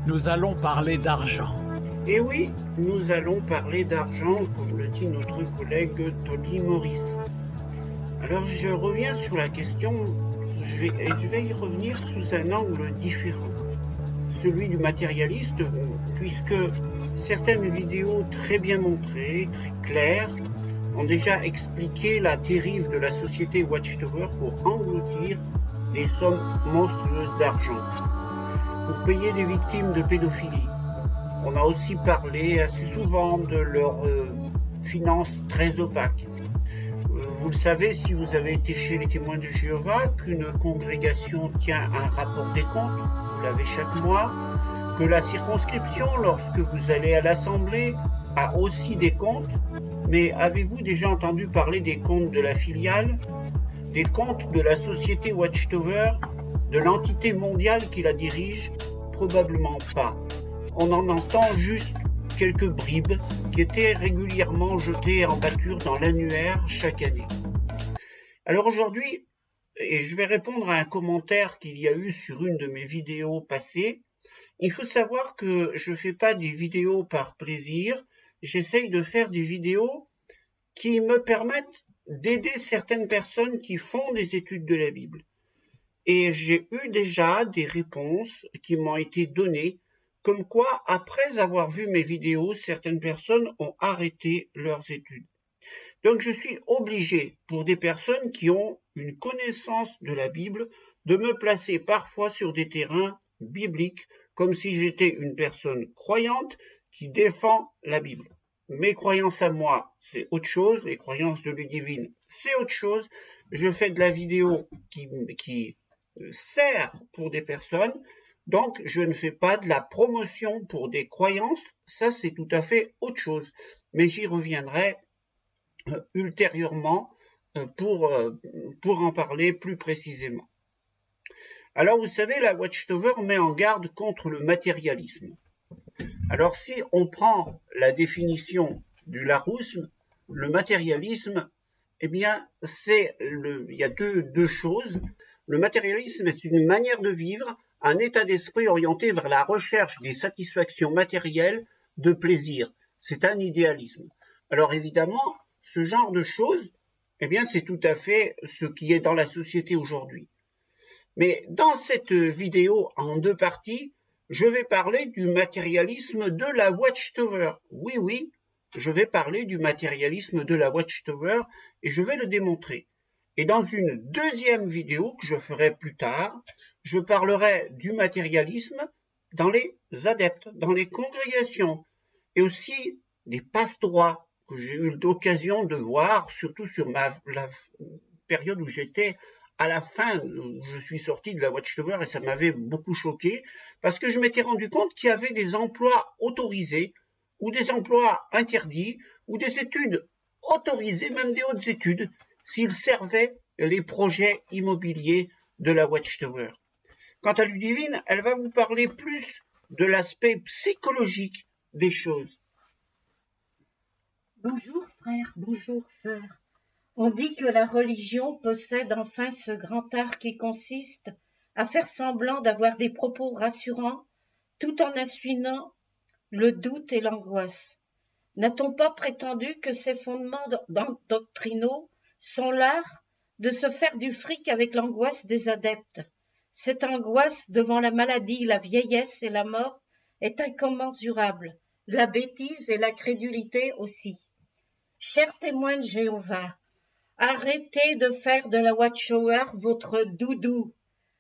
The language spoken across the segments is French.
nous allons parler d'argent. Et oui, nous allons parler d'argent, comme le dit notre collègue Tony Morris. Alors je reviens sur la question, je vais y revenir sous un angle différent, celui du matérialiste, puisque certaines vidéos très bien montrées, très claires, ont déjà expliqué la dérive de la société Watchtower pour engloutir les sommes monstrueuses d'argent, pour payer des victimes de pédophilie. On a aussi parlé assez souvent de leurs finances très opaques. Vous le savez, si vous avez été chez les témoins de Jéhovah, qu'une congrégation tient un rapport des comptes, vous l'avez chaque mois, que la circonscription, lorsque vous allez à l'Assemblée, a aussi des comptes. Mais avez-vous déjà entendu parler des comptes de la filiale, des comptes de la société Watchtower, de l'entité mondiale qui la dirige? Probablement pas. On en entend juste quelques bribes qui étaient régulièrement jetées en pâture dans l'annuaire chaque année. Alors aujourd'hui, et je vais répondre à un commentaire qu'il y a eu sur une de mes vidéos passées, il faut savoir que je ne fais pas des vidéos par plaisir, j'essaye de faire des vidéos qui me permettent d'aider certaines personnes qui font des études de la Bible. Et j'ai eu déjà des réponses qui m'ont été données, comme quoi, après avoir vu mes vidéos, certaines personnes ont arrêté leurs études. Donc je suis obligé, pour des personnes qui ont une connaissance de la Bible, de me placer parfois sur des terrains bibliques, comme si j'étais une personne croyante qui défend la Bible. Mes croyances à moi, c'est autre chose, les croyances de Ludivine, c'est autre chose. Je fais de la vidéo qui sert pour des personnes, donc je ne fais pas de la promotion pour des croyances, ça c'est tout à fait autre chose. Mais j'y reviendrai ultérieurement pour en parler plus précisément. Alors vous savez, la Watchtower met en garde contre le matérialisme. Alors si on prend la définition du Larousse, le matérialisme, eh bien il y a deux choses. Le matérialisme est une manière de vivre, un état d'esprit orienté vers la recherche des satisfactions matérielles de plaisir. C'est un idéalisme. Alors évidemment, ce genre de choses, eh bien c'est tout à fait ce qui est dans la société aujourd'hui. Mais dans cette vidéo en deux parties, je vais parler du matérialisme de la Watchtower. Oui, je vais parler du matérialisme de la Watchtower et je vais le démontrer. Et dans une deuxième vidéo que je ferai plus tard, je parlerai du matérialisme dans les adeptes, dans les congrégations et aussi des passe-droits que j'ai eu l'occasion de voir, surtout sur la période où j'étais à la fin, je suis sorti de la Watchtower et ça m'avait beaucoup choqué parce que je m'étais rendu compte qu'il y avait des emplois autorisés ou des emplois interdits ou des études autorisées, même des hautes études, s'ils servaient les projets immobiliers de la Watchtower. Quant à Ludivine, elle va vous parler plus de l'aspect psychologique des choses. Bonjour frère, bonjour sœur. On dit que la religion possède enfin ce grand art qui consiste à faire semblant d'avoir des propos rassurants tout en assuyant le doute et l'angoisse. N'a-t-on pas prétendu que ces fondements doctrinaux sont l'art de se faire du fric avec l'angoisse des adeptes? Cette angoisse devant la maladie, la vieillesse et la mort est incommensurable, la bêtise et la crédulité aussi. Chers témoins de Jéhovah, arrêtez de faire de la Watchtower votre doudou.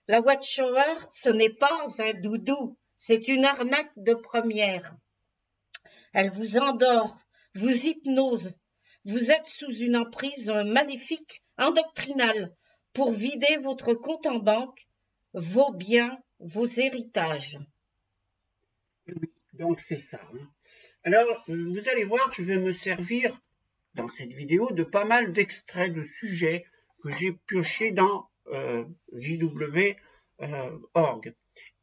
La Watchtower, ce n'est pas un doudou, c'est une arnaque de première. Elle vous endort, vous hypnose. Vous êtes sous une emprise maléfique, endoctrinale, pour vider votre compte en banque, vos biens, vos héritages. Donc c'est ça. Alors, vous allez voir, je vais me servir dans cette vidéo de pas mal d'extraits de sujets que j'ai piochés dans JW.org.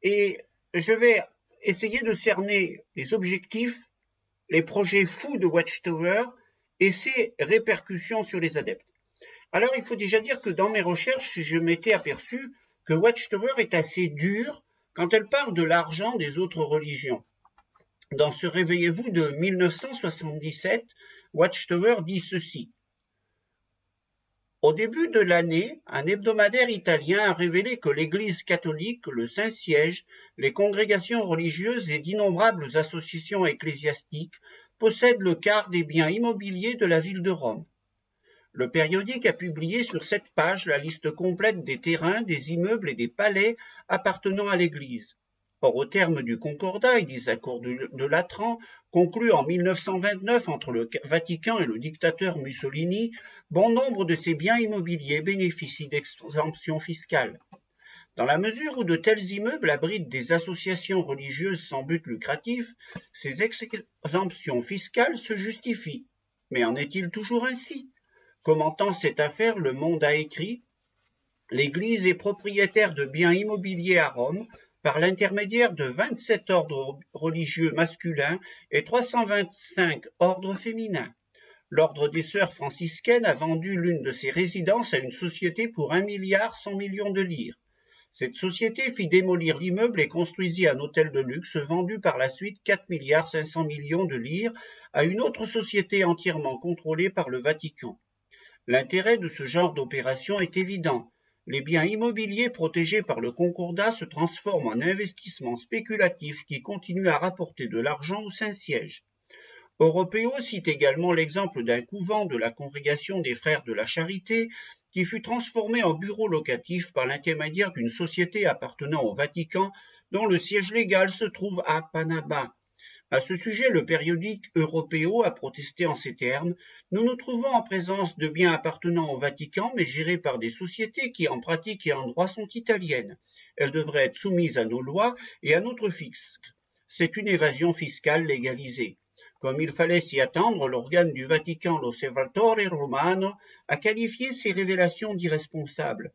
Et je vais essayer de cerner les objectifs, les projets fous de Watchtower et ses répercussions sur les adeptes. Alors, il faut déjà dire que dans mes recherches, je m'étais aperçu que Watchtower est assez dur quand elle parle de l'argent des autres religions. Dans ce Réveillez-vous de 1977, Watchtower dit ceci. Au début de l'année, un hebdomadaire italien a révélé que l'Église catholique, le Saint-Siège, les congrégations religieuses et d'innombrables associations ecclésiastiques possèdent le quart des biens immobiliers de la ville de Rome. Le périodique a publié sur cette page la liste complète des terrains, des immeubles et des palais appartenant à l'Église. Or, au terme du concordat et des accords de Latran, conclus en 1929 entre le Vatican et le dictateur Mussolini, bon nombre de ces biens immobiliers bénéficient d'exemptions fiscales. Dans la mesure où de tels immeubles abritent des associations religieuses sans but lucratif, ces exemptions fiscales se justifient. Mais en est-il toujours ainsi ? Commentant cette affaire, Le Monde a écrit « L'Église est propriétaire de biens immobiliers à Rome par l'intermédiaire de 27 ordres religieux masculins et 325 ordres féminins. L'ordre des sœurs franciscaines a vendu l'une de ses résidences à une société pour 1,1 milliard de livres. Cette société fit démolir l'immeuble et construisit un hôtel de luxe vendu par la suite 4,5 milliards de livres à une autre société entièrement contrôlée par le Vatican. L'intérêt de ce genre d'opération est évident. Les biens immobiliers protégés par le concordat se transforment en investissements spéculatifs qui continuent à rapporter de l'argent au Saint-Siège. Européo cite également l'exemple d'un couvent de la congrégation des Frères de la Charité qui fut transformé en bureau locatif par l'intermédiaire d'une société appartenant au Vatican dont le siège légal se trouve à Panama. À ce sujet, le périodique Européo a protesté en ces termes « Nous nous trouvons en présence de biens appartenant au Vatican mais gérés par des sociétés qui en pratique et en droit sont italiennes. Elles devraient être soumises à nos lois et à notre fisc. C'est une évasion fiscale légalisée. » Comme il fallait s'y attendre, l'organe du Vatican, l'Osservatore Romano, a qualifié ces révélations d'irresponsables.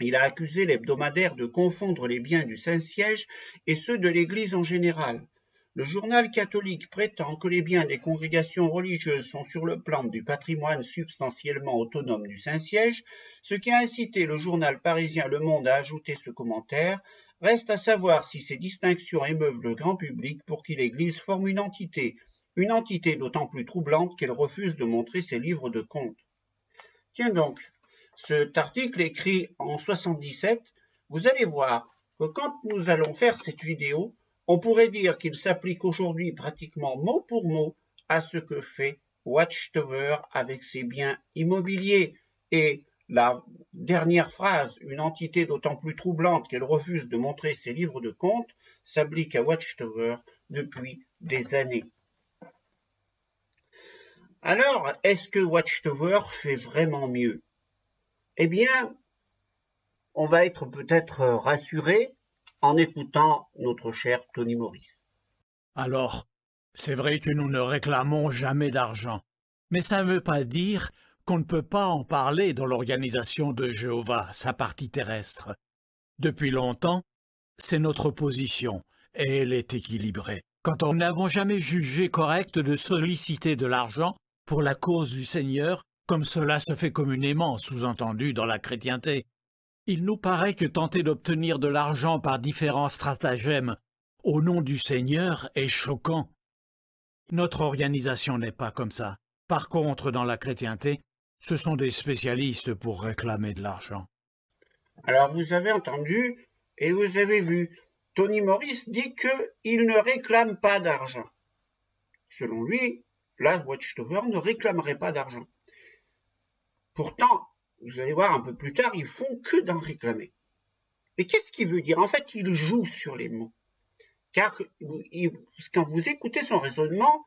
Il a accusé l'hebdomadaire de confondre les biens du Saint-Siège et ceux de l'Église en général. Le journal catholique prétend que les biens des congrégations religieuses sont sur le plan du patrimoine substantiellement autonome du Saint-Siège, ce qui a incité le journal parisien Le Monde à ajouter ce commentaire. Reste à savoir si ces distinctions émeuvent le grand public pour qui l'Église forme une entité d'autant plus troublante qu'elle refuse de montrer ses livres de comptes. Tiens donc, cet article écrit en 77, vous allez voir que quand nous allons faire cette vidéo, on pourrait dire qu'il s'applique aujourd'hui pratiquement mot pour mot à ce que fait Watchtower avec ses biens immobiliers. Et la dernière phrase, une entité d'autant plus troublante qu'elle refuse de montrer ses livres de comptes, s'applique à Watchtower depuis des années. Alors, est-ce que Watchtower fait vraiment mieux? Eh bien, on va être peut-être rassuré en écoutant notre cher Tony Morris. Alors, c'est vrai que nous ne réclamons jamais d'argent, mais ça ne veut pas dire qu'on ne peut pas en parler dans l'organisation de Jéhovah, sa partie terrestre. Depuis longtemps, c'est notre position, et elle est équilibrée. Quand on n'avons jamais jugé correct de solliciter de l'argent pour la cause du Seigneur, comme cela se fait communément, sous-entendu dans la chrétienté, il nous paraît que tenter d'obtenir de l'argent par différents stratagèmes au nom du Seigneur est choquant. Notre organisation n'est pas comme ça. Par contre, dans la chrétienté, ce sont des spécialistes pour réclamer de l'argent. Alors vous avez entendu et vous avez vu, Tony Morris dit qu'il ne réclame pas d'argent. Selon lui, la Watchtower ne réclamerait pas d'argent. Pourtant, vous allez voir un peu plus tard, ils font que d'en réclamer. Mais qu'est-ce qu'il veut dire? En fait, il joue sur les mots. Car quand vous écoutez son raisonnement,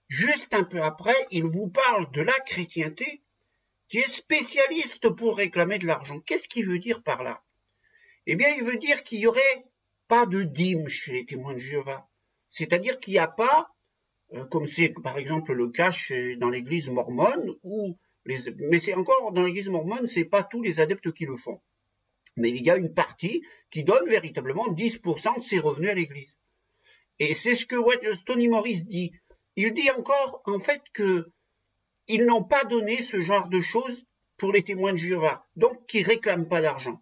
juste un peu après, il vous parle de la chrétienté qui est spécialiste pour réclamer de l'argent. Qu'est-ce qu'il veut dire par là? Eh bien, il veut dire qu'il n'y aurait pas de dîme chez les témoins de Jéhovah. C'est-à-dire qu'il n'y a pas, comme c'est par exemple le cas dans l'église mormone, mais c'est encore dans l'église mormone, c'est pas tous les adeptes qui le font. Mais il y a une partie qui donne véritablement 10% de ses revenus à l'église. Et c'est ce que Tony Morris dit. Il dit encore, en fait, qu'ils n'ont pas donné ce genre de choses pour les témoins de Jéhovah, donc qu'ils ne réclament pas d'argent.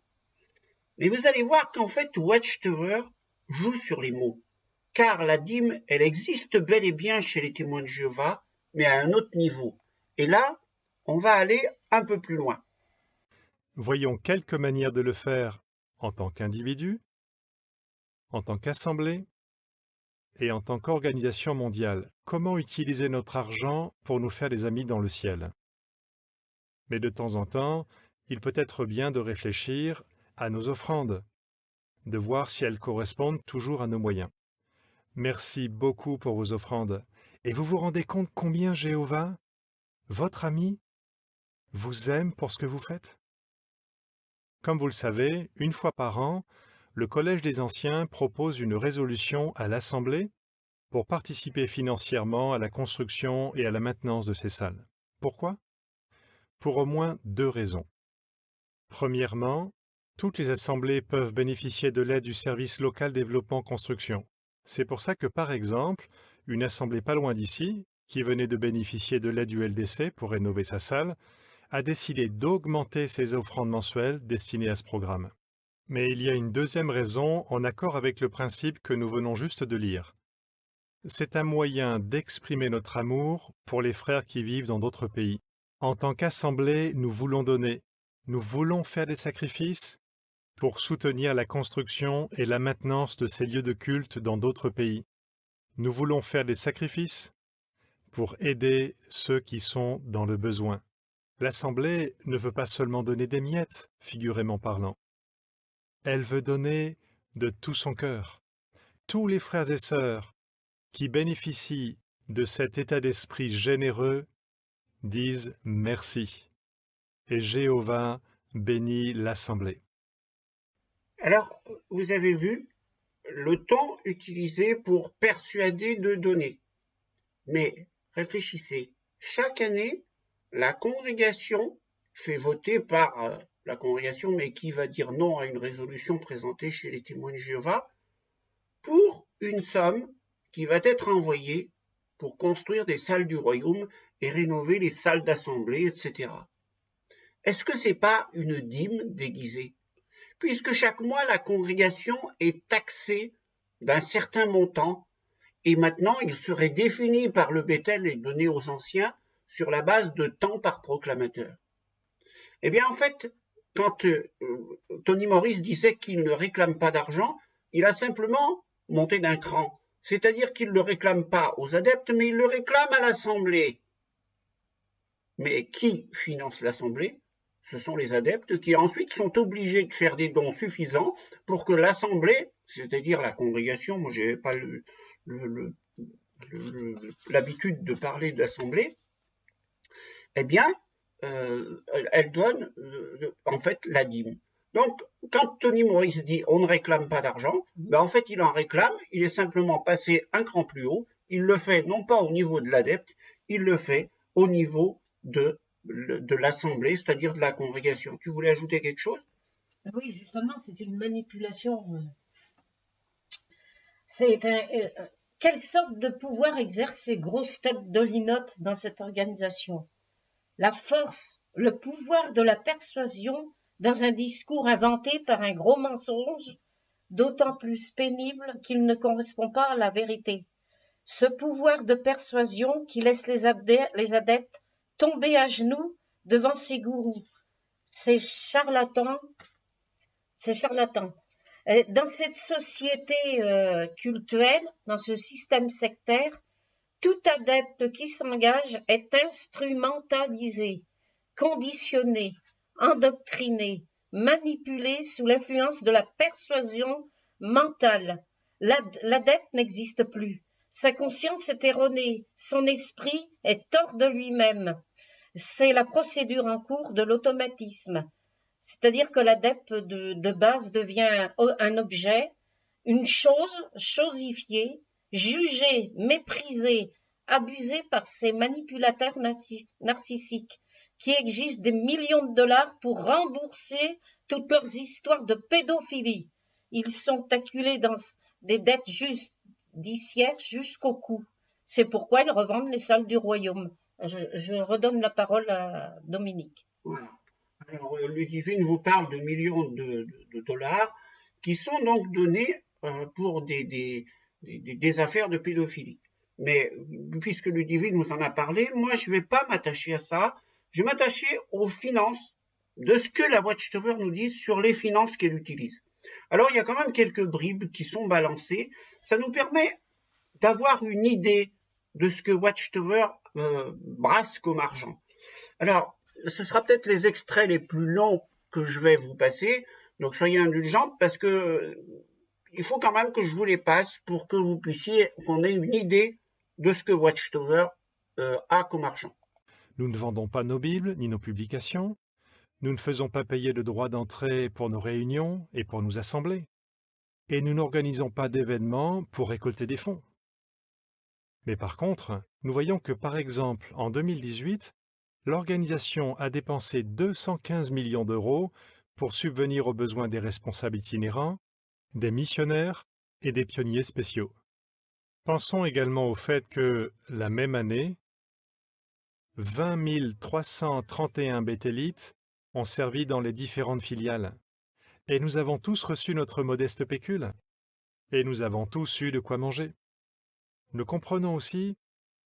Mais vous allez voir qu'en fait, Watchtower joue sur les mots, car la dîme, elle existe bel et bien chez les témoins de Jéhovah, mais à un autre niveau. Et là, on va aller un peu plus loin. Voyons quelques manières de le faire en tant qu'individu, en tant qu'assemblée et en tant qu'organisation mondiale. Comment utiliser notre argent pour nous faire des amis dans le ciel? Mais de temps en temps, il peut être bien de réfléchir à nos offrandes, de voir si elles correspondent toujours à nos moyens. Merci beaucoup pour vos offrandes. Et vous vous rendez compte combien Jéhovah, votre ami, vous aime pour ce que vous faites? Comme vous le savez, une fois par an, le Collège des Anciens propose une résolution à l'Assemblée pour participer financièrement à la construction et à la maintenance de ces salles. Pourquoi? Pour au moins 2 raisons. Premièrement, toutes les assemblées peuvent bénéficier de l'aide du service local développement construction. C'est pour ça que, par exemple, une assemblée pas loin d'ici, qui venait de bénéficier de l'aide du LDC pour rénover sa salle, a décidé d'augmenter ses offrandes mensuelles destinées à ce programme. Mais il y a une deuxième raison en accord avec le principe que nous venons juste de lire. C'est un moyen d'exprimer notre amour pour les frères qui vivent dans d'autres pays. En tant qu'assemblée, nous voulons donner, nous voulons faire des sacrifices pour soutenir la construction et la maintenance de ces lieux de culte dans d'autres pays. Nous voulons faire des sacrifices pour aider ceux qui sont dans le besoin. L'Assemblée ne veut pas seulement donner des miettes, figurément parlant. Elle veut donner de tout son cœur. Tous les frères et sœurs qui bénéficient de cet état d'esprit généreux disent merci. Et Jéhovah bénit l'Assemblée. Alors, vous avez vu le temps utilisé pour persuader de donner. Mais réfléchissez, chaque année, la congrégation fait voter par la congrégation, mais qui va dire non à une résolution présentée chez les témoins de Jéhovah, pour une somme qui va être envoyée pour construire des salles du royaume et rénover les salles d'assemblée, etc. Est-ce que c'est pas une dîme déguisée? Puisque chaque mois, la congrégation est taxée d'un certain montant, et maintenant, il serait défini par le Bethel et donné aux anciens sur la base de temps par proclamateur. Eh bien, en fait, quand Tony Morris disait qu'il ne réclame pas d'argent, il a simplement monté d'un cran. C'est-à-dire qu'il ne le réclame pas aux adeptes, mais il le réclame à l'Assemblée. Mais qui finance l'Assemblée? Ce sont les adeptes qui ensuite sont obligés de faire des dons suffisants pour que l'Assemblée, c'est-à-dire la congrégation, moi je n'avais pas l'habitude de parler de l'Assemblée, eh bien, elle donne en fait la dîme. Donc, quand Tony Morris dit on ne réclame pas d'argent, ben en fait il en réclame, il est simplement passé un cran plus haut, il le fait non pas au niveau de l'adepte, il le fait au niveau de l'Assemblée, c'est-à-dire de la congrégation. Tu voulais ajouter quelque chose? Oui, justement, c'est une manipulation. Quelle sorte de pouvoir exercent ces grosses têtes de linotte dans cette organisation? La force, le pouvoir de la persuasion dans un discours inventé par un gros mensonge, d'autant plus pénible qu'il ne correspond pas à la vérité. Ce pouvoir de persuasion qui laisse les adeptes tomber à genoux devant ces gourous, ces charlatans. Dans cette société cultuelle, dans ce système sectaire, tout adepte qui s'engage est instrumentalisé, conditionné, endoctriné, manipulé sous l'influence de la persuasion mentale. L'adepte n'existe plus. Sa conscience est erronée, son esprit est hors de lui-même. C'est la procédure en cours de l'automatisme. C'est-à-dire que l'adepte de base devient un objet, une chose chosifiée, jugée, méprisée, abusée par ces manipulateurs narcissiques qui exigent des millions de dollars pour rembourser toutes leurs histoires de pédophilie. Ils sont acculés dans des dettes judiciaires jusqu'au cou. C'est pourquoi ils revendent les salles du royaume. Je redonne la parole à Dominique. Voilà. Alors, Ludivine vous parle de millions de dollars qui sont donc donnés pour des affaires de pédophilie. Mais puisque Ludivine nous en a parlé, moi je ne vais pas m'attacher à ça, je vais m'attacher aux finances, de ce que la Watchtower nous dit sur les finances qu'elle utilise. Alors il y a quand même quelques bribes qui sont balancées, ça nous permet d'avoir une idée de ce que Watchtower brasse comme argent. Alors, ce sera peut-être les extraits les plus longs que je vais vous passer, donc soyez indulgents parce que il faut quand même que je vous les passe pour que vous puissiez, qu'on ait une idée de ce que Watchtower a comme argent. Nous ne vendons pas nos Bibles ni nos publications. Nous ne faisons pas payer de droits d'entrée pour nos réunions et pour nous assembler. Et nous n'organisons pas d'événements pour récolter des fonds. Mais par contre, nous voyons que par exemple, en 2018, l'organisation a dépensé 215 millions d'euros pour subvenir aux besoins des responsables itinérants, des missionnaires et des pionniers spéciaux. Pensons également au fait que, la même année, 20 331 béthélites ont servi dans les différentes filiales. Et nous avons tous reçu notre modeste pécule. Et nous avons tous eu de quoi manger. Nous comprenons aussi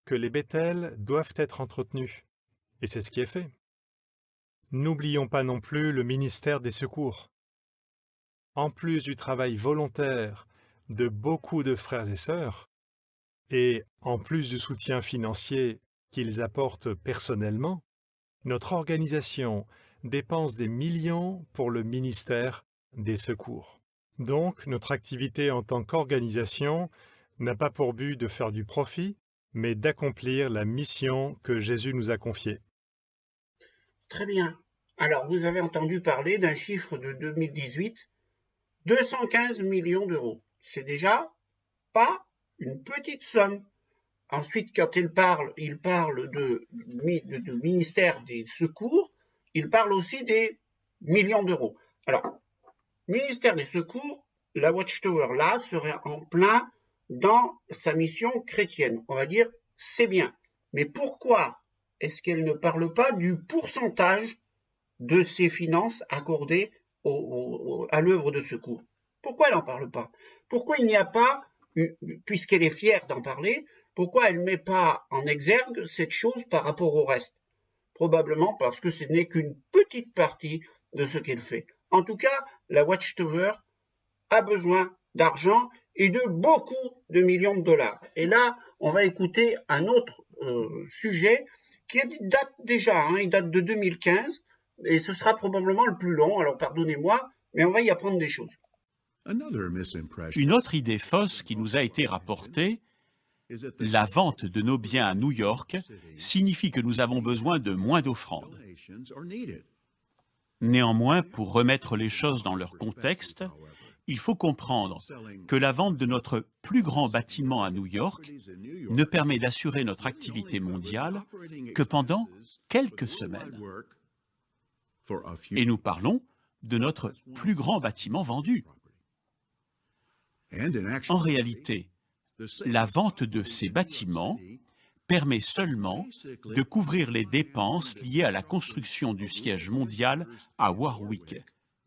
que les Béthels doivent être entretenus. Et c'est ce qui est fait. N'oublions pas non plus le ministère des secours. En plus du travail volontaire de beaucoup de frères et sœurs, et en plus du soutien financier qu'ils apportent personnellement, notre organisation dépense des millions pour le ministère des secours. Donc, notre activité en tant qu'organisation n'a pas pour but de faire du profit, mais d'accomplir la mission que Jésus nous a confiée. Très bien. Alors, vous avez entendu parler d'un chiffre de 2018, 215 millions d'euros. C'est déjà pas une petite somme. Ensuite, quand il parle de ministère des secours, il parle aussi des millions d'euros. Alors, ministère des secours, la Watchtower là serait en plein dans sa mission chrétienne. On va dire, c'est bien. Mais pourquoi est-ce qu'elle ne parle pas du pourcentage de ses finances accordées à l'œuvre de secours? Pourquoi elle n'en parle pas? Pourquoi il n'y a pas, puisqu'elle est fière d'en parler, pourquoi elle ne met pas en exergue cette chose par rapport au reste? Probablement parce que ce n'est qu'une petite partie de ce qu'elle fait. En tout cas, la Watchtower a besoin d'argent et de beaucoup de millions de dollars. Et là, on va écouter un autre sujet qui date déjà, il date de 2015, et ce sera probablement le plus long, alors pardonnez-moi, mais on va y apprendre des choses. Une autre idée fausse qui nous a été rapportée, la vente de nos biens à New York signifie que nous avons besoin de moins d'offrandes. Néanmoins, pour remettre les choses dans leur contexte, il faut comprendre que la vente de notre plus grand bâtiment à New York ne permet d'assurer notre activité mondiale que pendant quelques semaines. Et nous parlons de notre plus grand bâtiment vendu. En réalité, la vente de ces bâtiments permet seulement de couvrir les dépenses liées à la construction du siège mondial à Warwick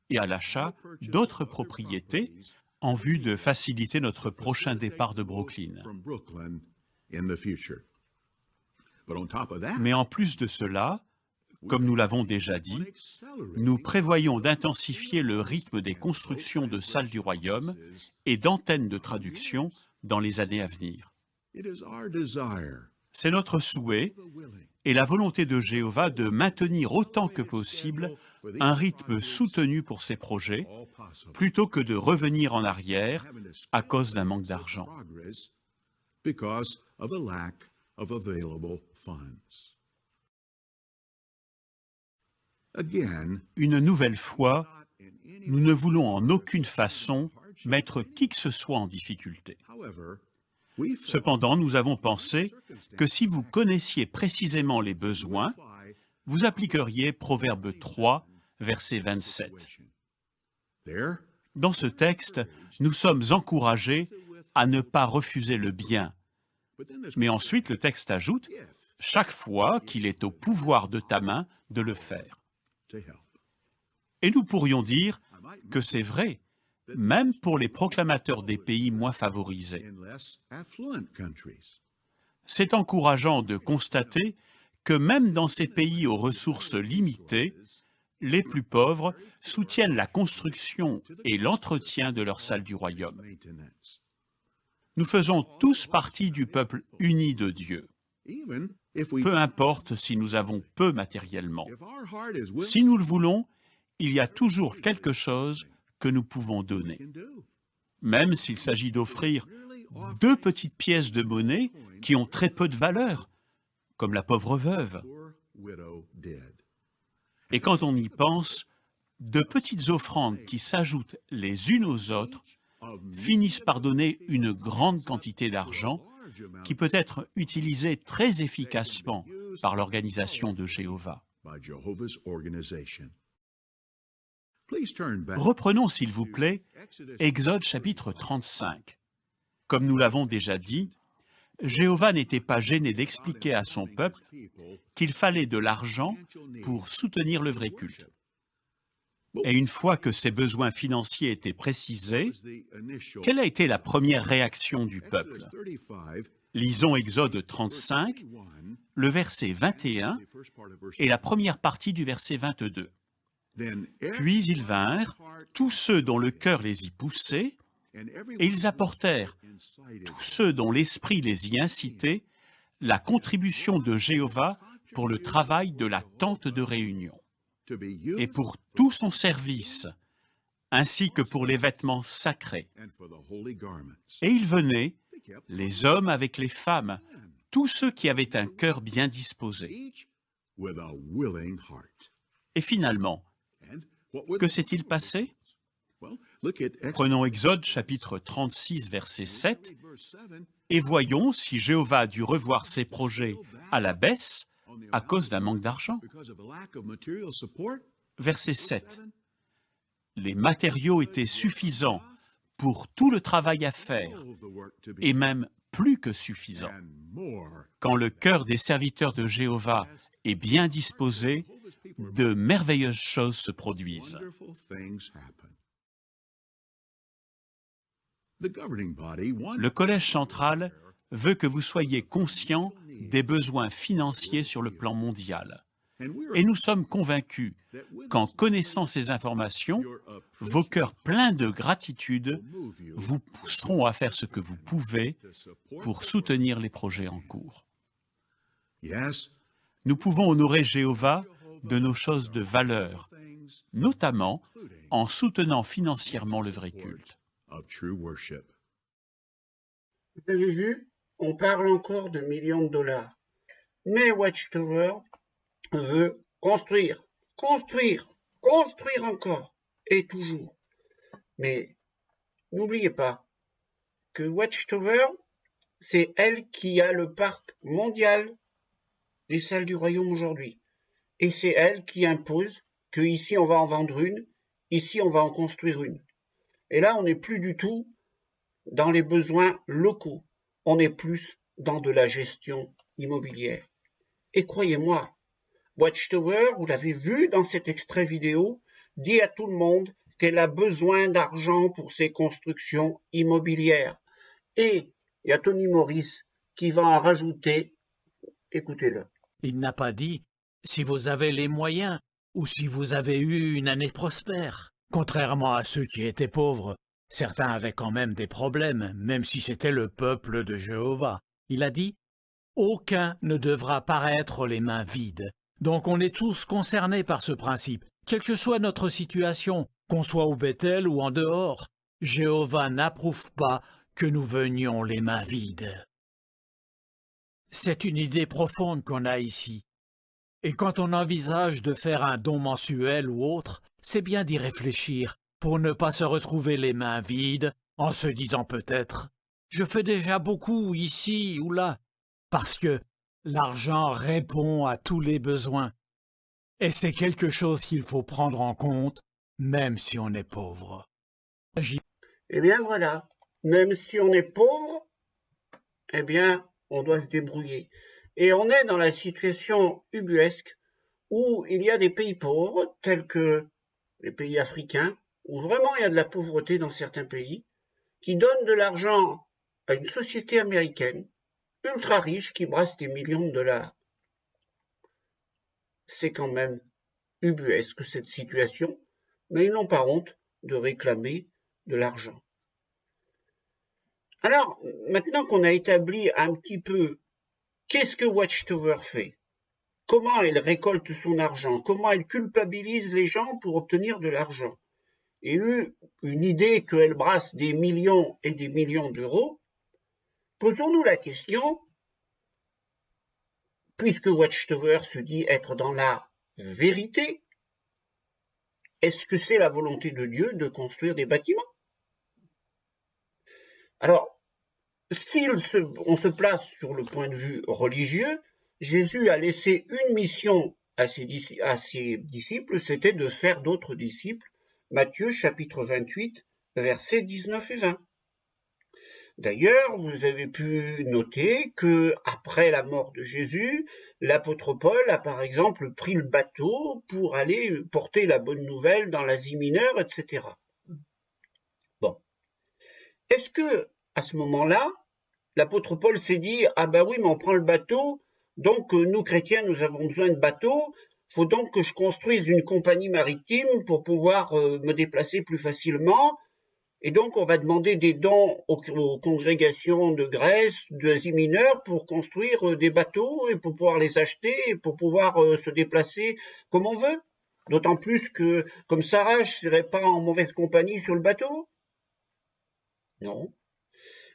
et à l'achat d'autres propriétés en vue de faciliter notre prochain départ de Brooklyn. Mais en plus de cela, comme nous l'avons déjà dit, nous prévoyons d'intensifier le rythme des constructions de salles du royaume et d'antennes de traduction dans les années à venir. C'est notre souhait et la volonté de Jéhovah de maintenir autant que possible un rythme soutenu pour ces projets, plutôt que de revenir en arrière à cause d'un manque d'argent. Une nouvelle fois, nous ne voulons en aucune façon mettre qui que ce soit en difficulté. Cependant, nous avons pensé que si vous connaissiez précisément les besoins, vous appliqueriez Proverbe 3, verset 27. Dans ce texte, nous sommes encouragés à ne pas refuser le bien. Mais ensuite, le texte ajoute « chaque fois qu'il est au pouvoir de ta main de le faire ». Et nous pourrions dire que c'est vrai, même pour les proclamateurs des pays moins favorisés. C'est encourageant de constater que même dans ces pays aux ressources limitées, les plus pauvres soutiennent la construction et l'entretien de leur salle du royaume. Nous faisons tous partie du peuple uni de Dieu. Peu importe si nous avons peu matériellement. Si nous le voulons, il y a toujours quelque chose que nous pouvons donner. Même s'il s'agit d'offrir 2 petites pièces de monnaie qui ont très peu de valeur, comme la pauvre veuve. Et quand on y pense, de petites offrandes qui s'ajoutent les unes aux autres finissent par donner une grande quantité d'argent qui peut être utilisée très efficacement par l'organisation de Jéhovah. Reprenons, s'il vous plaît, Exode chapitre 35. Comme nous l'avons déjà dit, Jéhovah n'était pas gêné d'expliquer à son peuple qu'il fallait de l'argent pour soutenir le vrai culte. Et une fois que ces besoins financiers étaient précisés, quelle a été la première réaction du peuple? Lisons Exode 35, le verset 21 et la première partie du verset 22. Puis ils vinrent, tous ceux dont le cœur les y poussait, et ils apportèrent, tous ceux dont l'esprit les y incitait, la contribution de Jéhovah pour le travail de la tente de réunion, et pour tout son service, ainsi que pour les vêtements sacrés. Et ils venaient, les hommes avec les femmes, tous ceux qui avaient un cœur bien disposé. Et finalement, que s'est-il passé? Prenons Exode chapitre 36, verset 7, et voyons si Jéhovah a dû revoir ses projets à la baisse à cause d'un manque d'argent. Verset 7. Les matériaux étaient suffisants pour tout le travail à faire, et même plus que suffisants. Quand le cœur des serviteurs de Jéhovah est bien disposé, de merveilleuses choses se produisent. Le Collège central veut que vous soyez conscients des besoins financiers sur le plan mondial. Et nous sommes convaincus qu'en connaissant ces informations, vos cœurs pleins de gratitude vous pousseront à faire ce que vous pouvez pour soutenir les projets en cours. Nous pouvons honorer Jéhovah de nos choses de valeur, notamment en soutenant financièrement le vrai culte. Vous avez vu, on parle encore de millions de dollars. Mais Watchtower veut construire, construire, construire encore, et toujours. Mais n'oubliez pas que Watchtower, c'est elle qui a le parc mondial des salles du royaume aujourd'hui. Et c'est elle qui impose que ici on va en vendre une, ici on va en construire une. Et là, on n'est plus du tout dans les besoins locaux. On est plus dans de la gestion immobilière. Et croyez-moi, Watchtower, vous l'avez vu dans cet extrait vidéo, dit à tout le monde qu'elle a besoin d'argent pour ses constructions immobilières. Et il y a Tony Morris qui va en rajouter. Écoutez-le. Il n'a pas dit si vous avez les moyens ou si vous avez eu une année prospère. Contrairement à ceux qui étaient pauvres, certains avaient quand même des problèmes, même si c'était le peuple de Jéhovah. Il a dit « Aucun ne devra paraître les mains vides ». Donc on est tous concernés par ce principe, quelle que soit notre situation, qu'on soit au Bethel ou en dehors. Jéhovah n'approuve pas que nous venions les mains vides. C'est une idée profonde qu'on a ici. Et quand on envisage de faire un don mensuel ou autre, c'est bien d'y réfléchir pour ne pas se retrouver les mains vides en se disant peut-être « je fais déjà beaucoup ici ou là », parce que l'argent répond à tous les besoins. Et c'est quelque chose qu'il faut prendre en compte, même si on est pauvre. Eh bien voilà, même si on est pauvre, eh bien on doit se débrouiller. Et on est dans la situation ubuesque où il y a des pays pauvres, tels que les pays africains, où vraiment il y a de la pauvreté dans certains pays, qui donnent de l'argent à une société américaine ultra riche qui brasse des millions de dollars. C'est quand même ubuesque cette situation, mais ils n'ont pas honte de réclamer de l'argent. Alors, maintenant qu'on a établi un petit peu qu'est-ce que Watchtower fait, comment elle récolte son argent, comment elle culpabilise les gens pour obtenir de l'argent, et eu une idée qu'elle brasse des millions et des millions d'euros, posons-nous la question, puisque Watchtower se dit être dans la vérité, est-ce que c'est la volonté de Dieu de construire des bâtiments? Alors, si on se place sur le point de vue religieux, Jésus a laissé une mission à ses disciples, c'était de faire d'autres disciples. Matthieu chapitre 28, versets 19 et 20. D'ailleurs, vous avez pu noter que après la mort de Jésus, l'apôtre Paul a par exemple pris le bateau pour aller porter la bonne nouvelle dans l'Asie mineure, etc. Bon. Est-ce que, à ce moment-là, l'apôtre Paul s'est dit « Ah ben oui, mais on prend le bateau, donc nous chrétiens, nous avons besoin de bateaux, faut donc que je construise une compagnie maritime pour pouvoir me déplacer plus facilement, et donc on va demander des dons aux congrégations de Grèce, d'Asie mineure, pour construire des bateaux et pour pouvoir les acheter et pour pouvoir se déplacer comme on veut. D'autant plus que, comme Sarah, je ne serais pas en mauvaise compagnie sur le bateau. Non.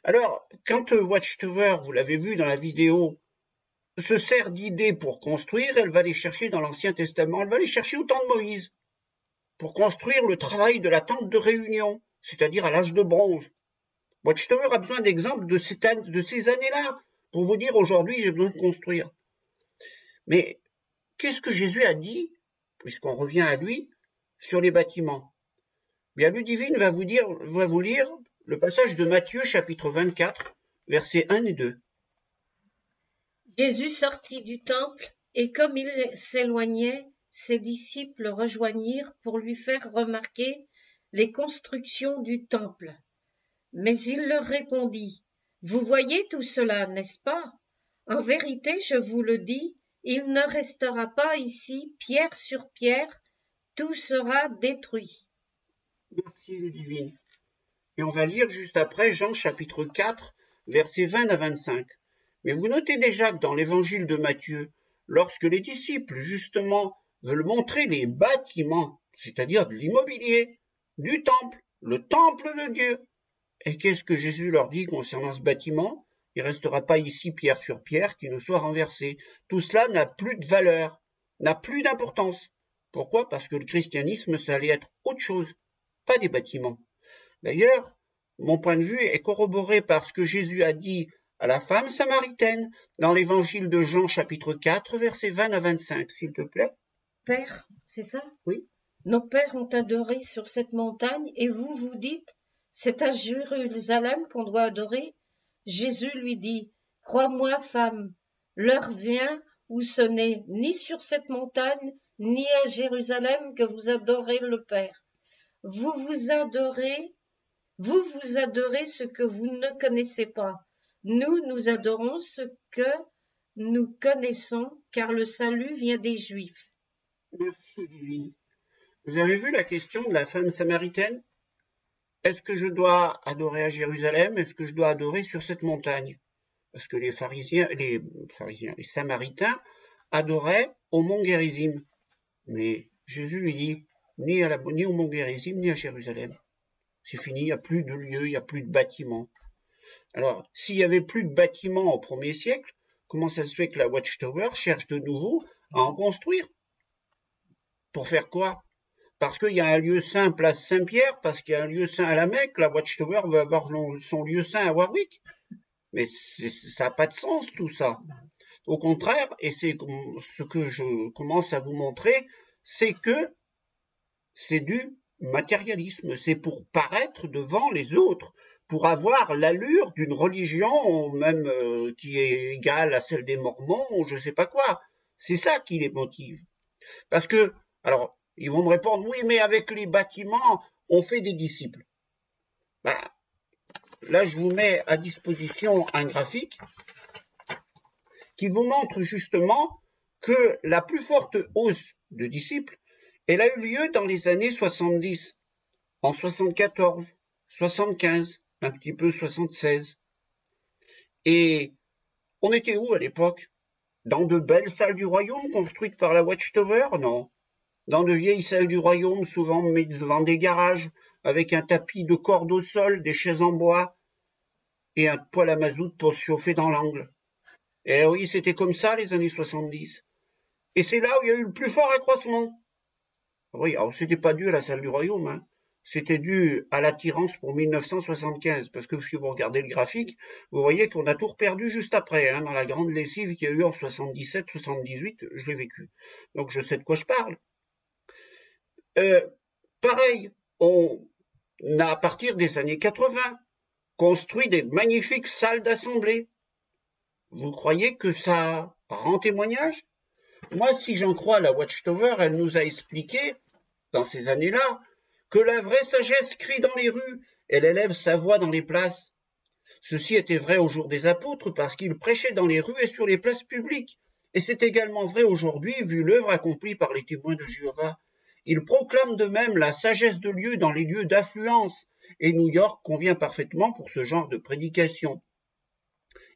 Alors, quand Watchtower, vous l'avez vu dans la vidéo, se sert d'idées pour construire, elle va les chercher dans l'Ancien Testament, elle va les chercher au temps de Moïse, pour construire le travail de la tente de réunion, c'est-à-dire à l'âge de bronze. Watchtower a besoin d'exemples de ces années-là, pour vous dire aujourd'hui j'ai besoin de construire. Mais qu'est-ce que Jésus a dit, puisqu'on revient à lui, sur les bâtiments? Bien, Ludivine va vous lire le passage de Matthieu chapitre 24, versets 1 et 2. Jésus sortit du temple, et comme il s'éloignait, ses disciples rejoignirent pour lui faire remarquer les constructions du temple. Mais il leur répondit, « Vous voyez tout cela, n'est-ce pas? En vérité, je vous le dis, il ne restera pas ici pierre sur pierre, tout sera détruit. » Merci Ludivine. Et on va lire juste après Jean chapitre 4, versets 20 à 25. Mais vous notez déjà que dans l'évangile de Matthieu, lorsque les disciples, justement, veulent montrer les bâtiments, c'est-à-dire de l'immobilier, du temple, le temple de Dieu, et qu'est-ce que Jésus leur dit concernant ce bâtiment? Il ne restera pas ici pierre sur pierre qui ne soit renversé. Tout cela n'a plus de valeur, n'a plus d'importance. Pourquoi? Parce que le christianisme, ça allait être autre chose, pas des bâtiments. D'ailleurs, mon point de vue est corroboré par ce que Jésus a dit à la femme samaritaine dans l'évangile de Jean chapitre 4, versets 20 à 25, s'il te plaît. Père, c'est ça? Oui. Nos pères ont adoré sur cette montagne et vous, vous dites, c'est à Jérusalem qu'on doit adorer. Jésus lui dit, crois-moi, femme, l'heure vient où ce n'est ni sur cette montagne, ni à Jérusalem que vous adorez le Père. Vous adorez ce que vous ne connaissez pas. Nous adorons ce que nous connaissons, car le salut vient des Juifs. Merci, Divine. Vous avez vu la question de la femme samaritaine? Est-ce que je dois adorer à Jérusalem? Est-ce que je dois adorer sur cette montagne? Parce que les Samaritains adoraient au mont Gérizim. Mais Jésus lui dit, ni au mont Gérizim, ni à Jérusalem. C'est fini, il n'y a plus de lieu, il n'y a plus de bâtiments. Alors, s'il n'y avait plus de bâtiments au 1er siècle, comment ça se fait que la Watchtower cherche de nouveau à en construire? Pour faire quoi? Parce qu'il y a un lieu saint place Saint-Pierre, parce qu'il y a un lieu saint à la Mecque, la Watchtower veut avoir son lieu saint à Warwick. Mais ça n'a pas de sens tout ça. Au contraire, et c'est ce que je commence à vous montrer, c'est que c'est du matérialisme, c'est pour paraître devant les autres, pour avoir l'allure d'une religion même qui est égale à celle des Mormons ou je ne sais pas quoi. C'est ça qui les motive. Parce que, alors, ils vont me répondre, oui, mais avec les bâtiments, on fait des disciples. Ben, là, je vous mets à disposition un graphique qui vous montre justement que la plus forte hausse de disciples, elle a eu lieu dans les années 70, en 74, 75, un petit peu 76. Et on était où à l'époque? Dans de belles salles du royaume construites par la Watchtower? Non. Dans de vieilles salles du royaume, souvent mises devant des garages, avec un tapis de corde au sol, des chaises en bois et un poêle à mazout pour se chauffer dans l'angle. Et oui, c'était comme ça les années 70. Et c'est là où il y a eu le plus fort accroissement. Oui, alors c'était pas dû à la salle du royaume, hein. C'était dû à l'attirance pour 1975, parce que si vous regardez le graphique, vous voyez qu'on a tout reperdu juste après, hein, dans la grande lessive qu'il y a eu en 77-78, je l'ai vécu. Donc je sais de quoi je parle. Pareil, on a à partir des années 80 construit des magnifiques salles d'assemblée. Vous croyez que ça rend témoignage? Moi, si j'en crois la Watchtower, elle nous a expliqué, dans ces années-là, que la vraie sagesse crie dans les rues, elle élève sa voix dans les places. Ceci était vrai au jour des apôtres parce qu'ils prêchaient dans les rues et sur les places publiques. Et c'est également vrai aujourd'hui, vu l'œuvre accomplie par les témoins de Jéhovah. Ils proclament de même la sagesse de Dieu dans les lieux d'affluence, et New York convient parfaitement pour ce genre de prédication.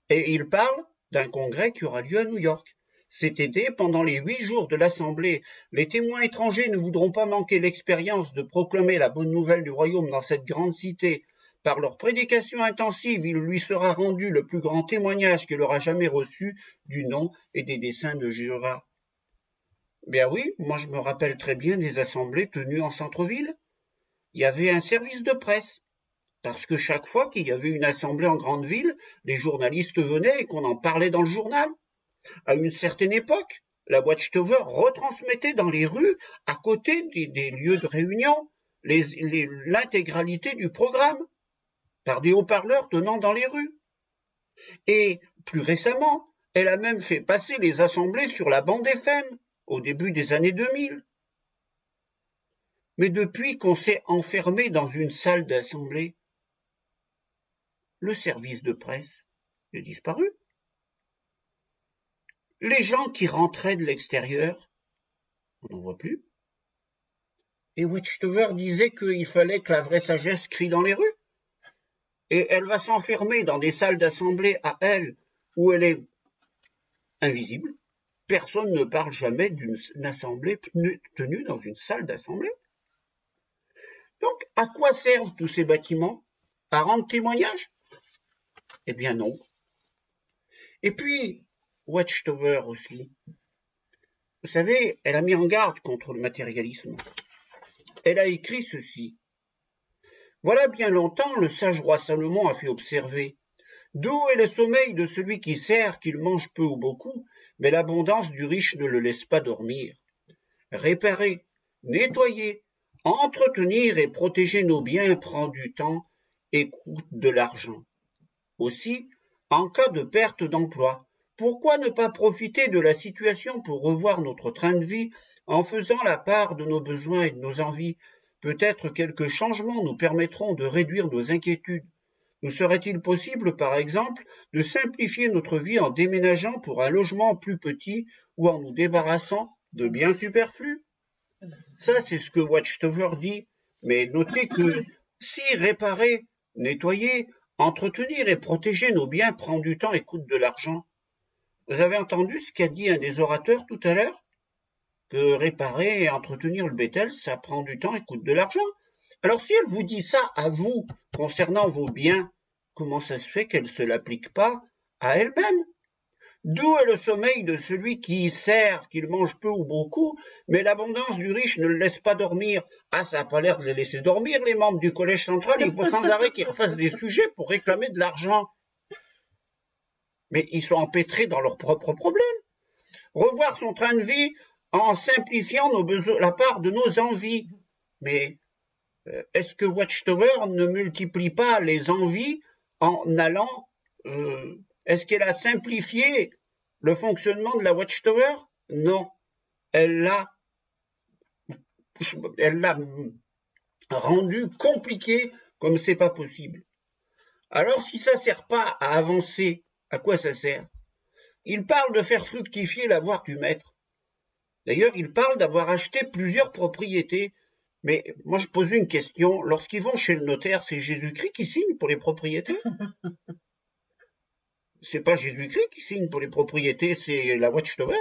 Et ils parlent d'un congrès qui aura lieu à New York. Cet été, pendant les 8 jours de l'Assemblée, les témoins étrangers ne voudront pas manquer l'expérience de proclamer la bonne nouvelle du royaume dans cette grande cité. Par leur prédication intensive, il lui sera rendu le plus grand témoignage qu'elle aura jamais reçu du nom et des desseins de Jéhovah. Bien oui, moi je me rappelle très bien des assemblées tenues en centre-ville. Il y avait un service de presse. Parce que chaque fois qu'il y avait une assemblée en grande ville, les journalistes venaient et qu'on en parlait dans le journal. À une certaine époque, la Watchtower retransmettait dans les rues, à côté des lieux de réunion, l'intégralité du programme, par des haut-parleurs tenant dans les rues. Et plus récemment, elle a même fait passer les assemblées sur la bande FM, au début des années 2000. Mais depuis qu'on s'est enfermé dans une salle d'assemblée, le service de presse a disparu. Les gens qui rentraient de l'extérieur, on n'en voit plus. Et Watchtower disait qu'il fallait que la vraie sagesse crie dans les rues. Et elle va s'enfermer dans des salles d'assemblée à elle, où elle est invisible. Personne ne parle jamais d'une assemblée tenue dans une salle d'assemblée. Donc, à quoi servent tous ces bâtiments? À rendre témoignage? Eh bien non. Et puis, Watchtower aussi. Vous savez, elle a mis en garde contre le matérialisme. Elle a écrit ceci. Voilà bien longtemps, le sage roi Salomon a fait observer. Doux est le sommeil de celui qui sert, qu'il mange peu ou beaucoup, mais l'abondance du riche ne le laisse pas dormir. Réparer, nettoyer, entretenir et protéger nos biens prend du temps et coûte de l'argent. Aussi, en cas de perte d'emploi, pourquoi ne pas profiter de la situation pour revoir notre train de vie en faisant la part de nos besoins et de nos envies? Peut-être quelques changements nous permettront de réduire nos inquiétudes. Nous serait-il possible, par exemple, de simplifier notre vie en déménageant pour un logement plus petit ou en nous débarrassant de biens superflus? Ça, c'est ce que Watchtower dit. Mais notez que si réparer, nettoyer, entretenir et protéger nos biens prend du temps et coûte de l'argent, vous avez entendu ce qu'a dit un des orateurs tout à l'heure? Que réparer et entretenir le Bethel, ça prend du temps et coûte de l'argent. Alors si elle vous dit ça à vous, concernant vos biens, comment ça se fait qu'elle ne se l'applique pas à elle-même? D'où est le sommeil de celui qui sert, qu'il mange peu ou beaucoup, mais l'abondance du riche ne le laisse pas dormir? Ah, ça n'a pas l'air de les laisser dormir, les membres du Collège central, il faut sans arrêt qu'ils refassent des sujets pour réclamer de l'argent. Mais ils sont empêtrés dans leurs propres problèmes. Revoir son train de vie en simplifiant nos besoins, la part de nos envies. Mais est-ce que Watchtower ne multiplie pas les envies en allant... est-ce qu'elle a simplifié le fonctionnement de la Watchtower? Non. Elle l'a rendu compliqué comme c'est pas possible. Alors si ça sert pas à avancer, à quoi ça sert? Il parle de faire fructifier l'avoir du maître. D'ailleurs, il parle d'avoir acheté plusieurs propriétés. Mais moi, je pose une question. Lorsqu'ils vont chez le notaire, c'est Jésus-Christ qui signe pour les propriétés? C'est pas Jésus-Christ qui signe pour les propriétés, c'est la Watchtower.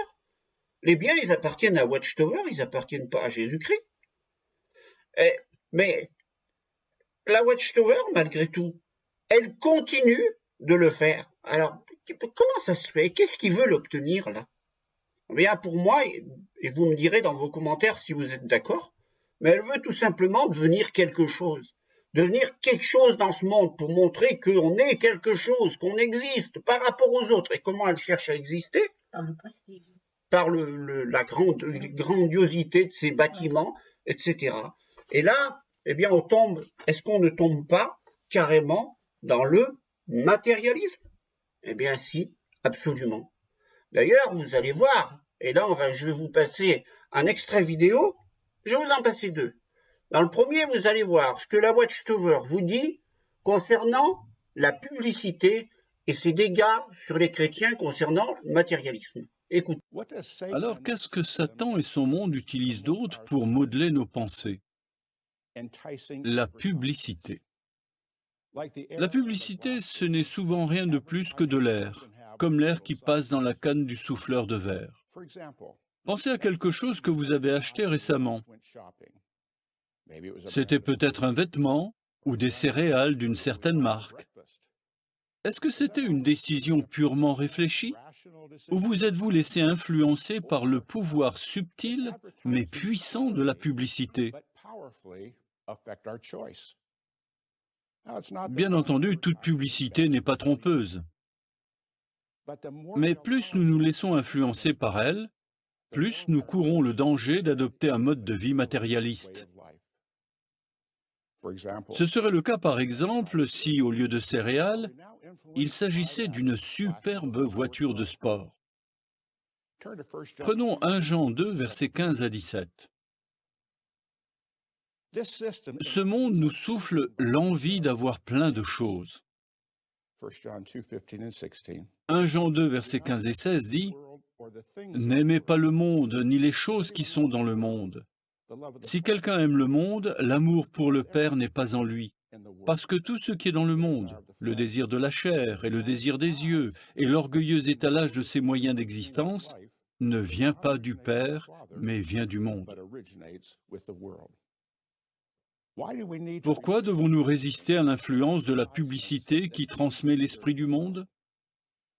Les biens, ils appartiennent à Watchtower, ils appartiennent pas à Jésus-Christ. Mais la Watchtower, malgré tout, elle continue de le faire. Alors, comment ça se fait? Qu'est-ce qu'ils veulent obtenir là? Bien, pour moi, et vous me direz dans vos commentaires si vous êtes d'accord, mais elle veut tout simplement devenir quelque chose. Devenir quelque chose dans ce monde pour montrer qu'on est quelque chose, qu'on existe par rapport aux autres. Et comment elle cherche à exister? Par la grandiosité de ses bâtiments, etc. Et là, eh bien, on tombe, est-ce qu'on ne tombe pas carrément dans le matérialisme? Eh bien, si, absolument. D'ailleurs, vous allez voir, et là, je vais vous passer un extrait vidéo, je vais vous en passer deux. Dans le premier, vous allez voir ce que la Watchtower vous dit concernant la publicité et ses dégâts sur les chrétiens concernant le matérialisme. Écoutez. Alors qu'est-ce que Satan et son monde utilisent d'autre pour modeler nos pensées? La publicité. La publicité, ce n'est souvent rien de plus que de l'air, comme l'air qui passe dans la canne du souffleur de verre. Pensez à quelque chose que vous avez acheté récemment. C'était peut-être un vêtement ou des céréales d'une certaine marque. Est-ce que c'était une décision purement réfléchie? Ou vous êtes-vous laissé influencer par le pouvoir subtil mais puissant de la publicité? Bien entendu, toute publicité n'est pas trompeuse. Mais plus nous nous laissons influencer par elle, plus nous courons le danger d'adopter un mode de vie matérialiste. Ce serait le cas par exemple si, au lieu de céréales, il s'agissait d'une superbe voiture de sport. Prenons 1 Jean 2, versets 15 à 17. Ce monde nous souffle l'envie d'avoir plein de choses. 1 Jean 2, versets 15 et 16 dit « N'aimez pas le monde, ni les choses qui sont dans le monde. Si quelqu'un aime le monde, l'amour pour le Père n'est pas en lui. Parce que tout ce qui est dans le monde, le désir de la chair et le désir des yeux et l'orgueilleux étalage de ses moyens d'existence, ne vient pas du Père, mais vient du monde. » Pourquoi devons-nous résister à l'influence de la publicité qui transmet l'esprit du monde?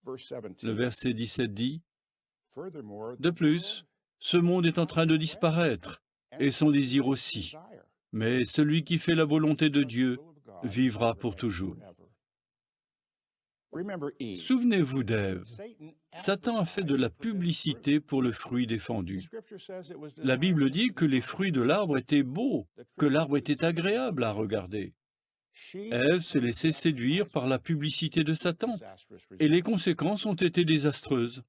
Le verset 17 dit « De plus, ce monde est en train de disparaître, et son désir aussi. Mais celui qui fait la volonté de Dieu vivra pour toujours. » Souvenez-vous d'Ève. Satan a fait de la publicité pour le fruit défendu. La Bible dit que les fruits de l'arbre étaient beaux, que l'arbre était agréable à regarder. Ève s'est laissée séduire par la publicité de Satan, et les conséquences ont été désastreuses.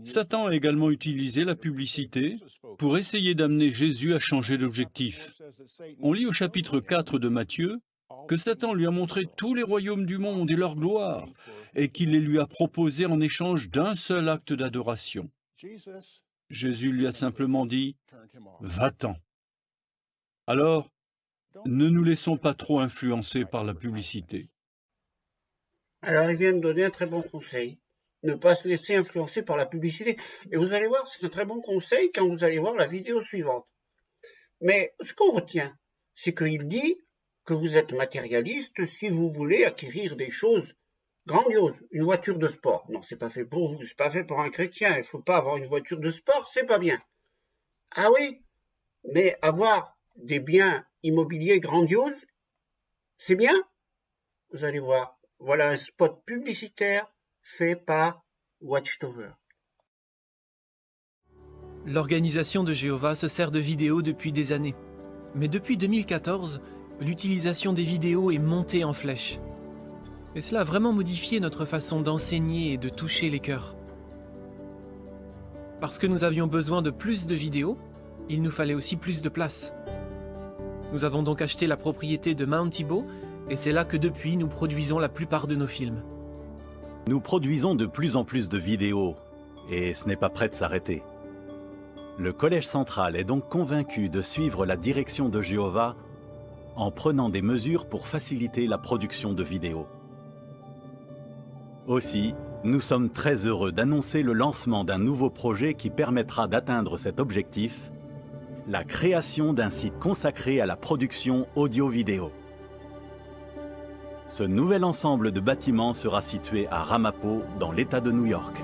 Satan a également utilisé la publicité pour essayer d'amener Jésus à changer d'objectif. On lit au chapitre 4 de Matthieu que Satan lui a montré tous les royaumes du monde et leur gloire, et qu'il les lui a proposés en échange d'un seul acte d'adoration. Jésus lui a simplement dit « Va-t'en ». Alors, ne nous laissons pas trop influencer par la publicité. Alors, il vient de donner un très bon conseil. Ne pas se laisser influencer par la publicité. Et vous allez voir, c'est un très bon conseil quand vous allez voir la vidéo suivante. Mais ce qu'on retient, c'est qu'il dit que vous êtes matérialiste si vous voulez acquérir des choses grandioses. Une voiture de sport. Non, c'est pas fait pour vous, c'est pas fait pour un chrétien. Il ne faut pas avoir une voiture de sport, c'est pas bien. Ah oui, mais avoir des biens immobiliers grandioses, c'est bien. Vous allez voir. Voilà un spot publicitaire fait par Watchtower. L'organisation de Jéhovah se sert de vidéos depuis des années. Mais depuis 2014, l'utilisation des vidéos est montée en flèche. Et cela a vraiment modifié notre façon d'enseigner et de toucher les cœurs. Parce que nous avions besoin de plus de vidéos, il nous fallait aussi plus de place. Nous avons donc acheté la propriété de Mount Thibault, et c'est là que depuis nous produisons la plupart de nos films. Nous produisons de plus en plus de vidéos, et ce n'est pas prêt de s'arrêter. Le Collège central est donc convaincu de suivre la direction de Jéhovah en prenant des mesures pour faciliter la production de vidéos. Aussi, nous sommes très heureux d'annoncer le lancement d'un nouveau projet qui permettra d'atteindre cet objectif, la création d'un site consacré à la production audio-vidéo. Ce nouvel ensemble de bâtiments sera situé à Ramapo, dans l'État de New York.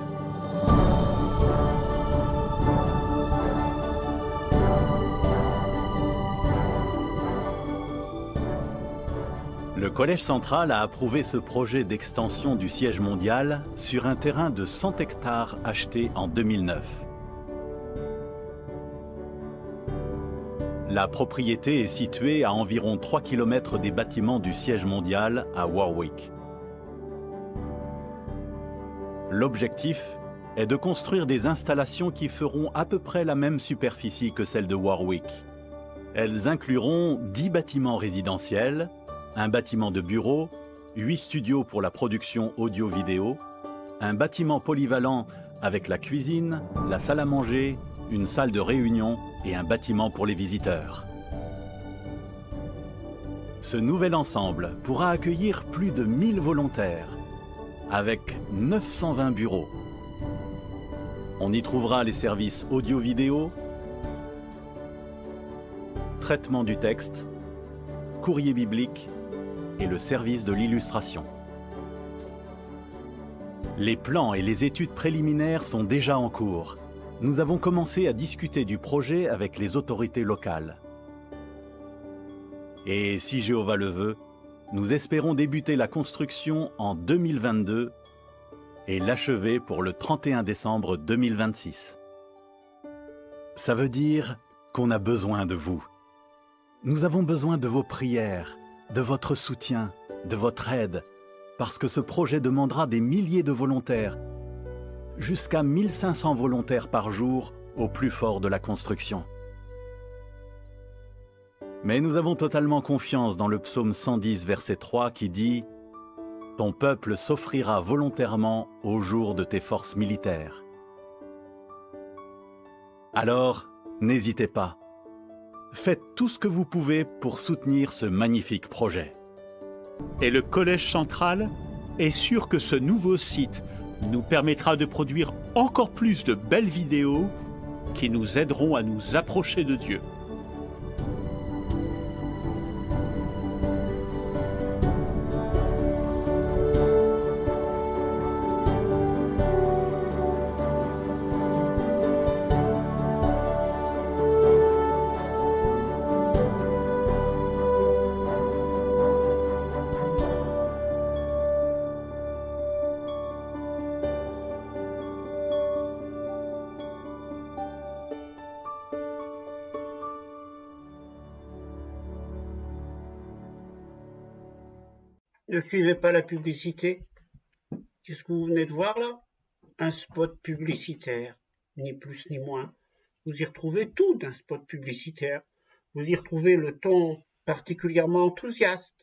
Le Collège central a approuvé ce projet d'extension du siège mondial sur un terrain de 100 hectares acheté en 2009. La propriété est située à environ 3 km des bâtiments du siège mondial à Warwick. L'objectif est de construire des installations qui feront à peu près la même superficie que celle de Warwick. Elles incluront 10 bâtiments résidentiels, un bâtiment de bureau, 8 studios pour la production audio-vidéo, un bâtiment polyvalent avec la cuisine, la salle à manger, une salle de réunion et un bâtiment pour les visiteurs. Ce nouvel ensemble pourra accueillir plus de 1000 volontaires, avec 920 bureaux. On y trouvera les services audio-vidéo, traitement du texte, courrier biblique et le service de l'illustration. Les plans et les études préliminaires sont déjà en cours. Nous avons commencé à discuter du projet avec les autorités locales. Et si Jéhovah le veut, nous espérons débuter la construction en 2022 et l'achever pour le 31 décembre 2026. Ça veut dire qu'on a besoin de vous. Nous avons besoin de vos prières, de votre soutien, de votre aide, parce que ce projet demandera des milliers de volontaires, jusqu'à 1500 volontaires par jour au plus fort de la construction. Mais nous avons totalement confiance dans le psaume 110, verset 3 qui dit « Ton peuple s'offrira volontairement au jour de tes forces militaires. » Alors, n'hésitez pas. Faites tout ce que vous pouvez pour soutenir ce magnifique projet. Et le Collège central est sûr que ce nouveau site nous permettra de produire encore plus de belles vidéos qui nous aideront à nous approcher de Dieu. Ne suivez pas la publicité. Qu'est-ce que vous venez de voir là? Un spot publicitaire, ni plus ni moins. Vous y retrouvez tout d'un spot publicitaire. Vous y retrouvez le ton particulièrement enthousiaste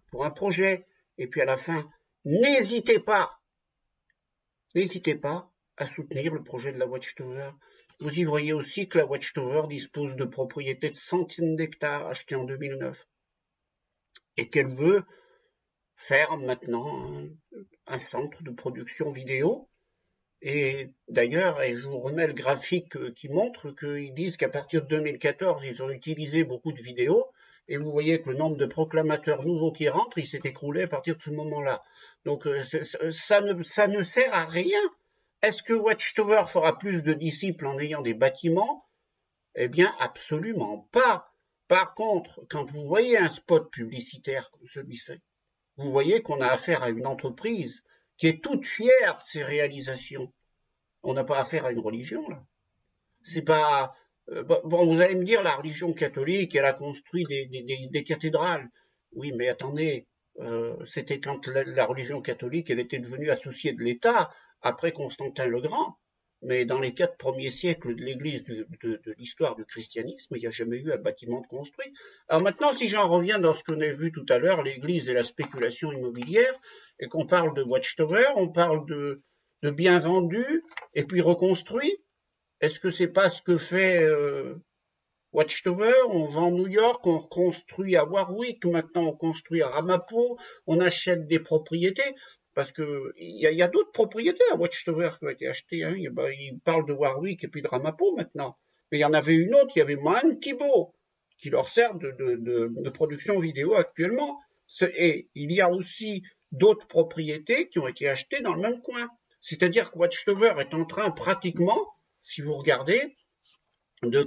pour un projet. Et puis à la fin, n'hésitez pas à soutenir le projet de la Watchtower. Vous y voyez aussi que la Watchtower dispose de propriétés de centaines d'hectares achetées en 2009 et qu'elle veut faire maintenant un centre de production vidéo. Et d'ailleurs, et je vous remets le graphique qui montre qu'ils disent qu'à partir de 2014, ils ont utilisé beaucoup de vidéos, et vous voyez que le nombre de proclamateurs nouveaux qui rentrent, il s'est écroulé à partir de ce moment-là. Donc ça ne sert à rien. Est-ce que Watchtower fera plus de disciples en ayant des bâtiments? Eh bien, absolument pas. Par contre, quand vous voyez un spot publicitaire comme celui-ci, vous voyez qu'on a affaire à une entreprise qui est toute fière de ses réalisations. On n'a pas affaire à une religion, là. C'est pas... bon, vous allez me dire, la religion catholique, elle a construit des cathédrales. Oui, mais attendez, c'était quand la religion catholique, elle était devenue associée de l'État, après Constantin le Grand. mais dans les 4 premiers siècles de l'Église de l'histoire du christianisme, il n'y a jamais eu un bâtiment de construit. Alors maintenant, si j'en reviens dans ce qu'on a vu tout à l'heure, l'Église et la spéculation immobilière, et qu'on parle de Watchtower, on parle de biens vendus et puis reconstruits. Est-ce que c'est pas ce que fait Watchtower? On vend New York, on reconstruit à Warwick, maintenant on construit à Ramapo, on achète des propriétés. Parce que il y a d'autres propriétés à Watchtower qui ont été achetées. Hein. Il parle de Warwick et puis de Ramapo maintenant. Mais il y en avait une autre, il y avait Man Thibault, qui leur sert de production vidéo actuellement. Et il y a aussi d'autres propriétés qui ont été achetées dans le même coin. C'est-à-dire que Watchtower est en train pratiquement, si vous regardez, de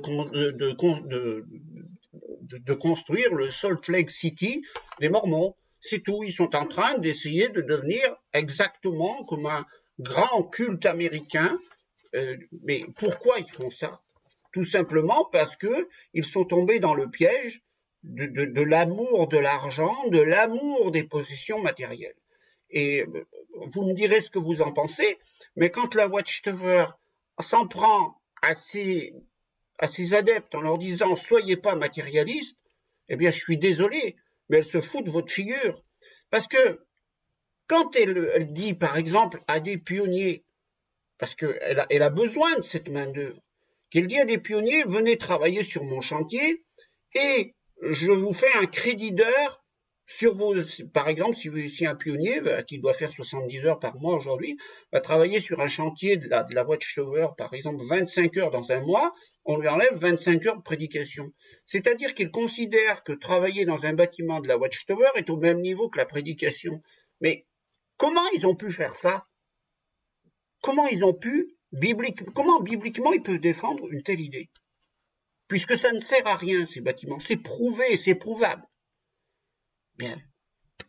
construire le Salt Lake City des Mormons. C'est tout, ils sont en train d'essayer de devenir exactement comme un grand culte américain. Mais pourquoi ils font ça? Tout simplement parce qu'ils sont tombés dans le piège de l'amour de l'argent, de l'amour des possessions matérielles. Et vous me direz ce que vous en pensez, mais quand la Watchtower s'en prend à ses adeptes en leur disant « soyez pas matérialistes », eh bien je suis désolé, mais elle se fout de votre figure. Parce que quand elle dit, par exemple, à des pionniers, parce qu'elle a besoin de cette main-d'œuvre, qu'elle dit à des pionniers, venez travailler sur mon chantier et je vous fais un crédit d'heure sur vos... Par exemple, si un pionnier qui doit faire 70 heures par mois aujourd'hui, va travailler sur un chantier de la Watchtower, par exemple 25 heures dans un mois, on lui enlève 25 heures de prédication. C'est-à-dire qu'il considère que travailler dans un bâtiment de la Watchtower est au même niveau que la prédication. Mais comment ils ont pu faire ça? Comment ils ont pu, comment bibliquement ils peuvent défendre une telle idée? Puisque ça ne sert à rien, ces bâtiments. C'est prouvé, c'est prouvable. Bien,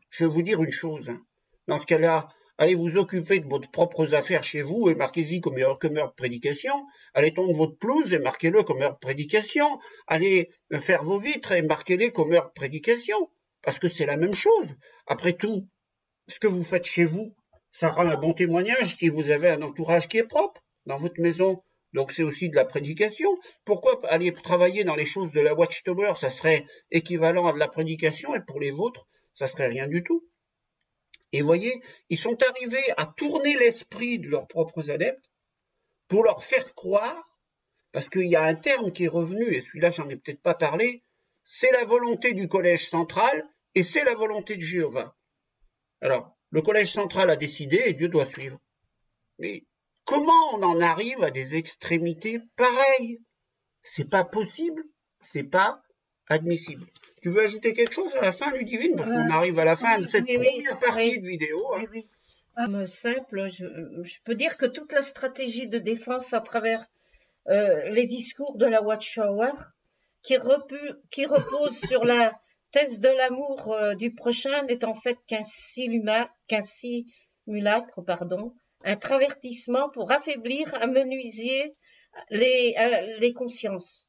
je vais vous dire une chose. Hein. Dans ce cas-là, allez vous occuper de vos propres affaires chez vous et marquez-y comme heure de prédication. Allez tondre votre pelouse et marquez-le comme heure de prédication. Allez faire vos vitres et marquez-les comme heure de prédication. Parce que c'est la même chose. Après tout, ce que vous faites chez vous, ça rend un bon témoignage si vous avez un entourage qui est propre dans votre maison. Donc c'est aussi de la prédication. Pourquoi aller travailler dans les choses de la Watchtower? Ça serait équivalent à de la prédication et pour les vôtres, ça serait rien du tout. Et voyez, ils sont arrivés à tourner l'esprit de leurs propres adeptes pour leur faire croire, parce qu'il y a un terme qui est revenu, et celui-là j'en ai peut-être pas parlé, c'est la volonté du collège central et c'est la volonté de Jéhovah. Alors, le collège central a décidé et Dieu doit suivre. Mais comment on en arrive à des extrémités pareilles? C'est pas possible, c'est pas admissible. Tu veux ajouter quelque chose à la fin, Ludivine? Parce qu'on arrive à la fin de cette première partie de vidéo. Hein. Oui. Simple, je peux dire que toute la stratégie de défense à travers les discours de la Watchtower, qui repose sur la thèse de l'amour du prochain, n'est en fait qu'un simulacre, un travertissement pour affaiblir, amenuiser les consciences.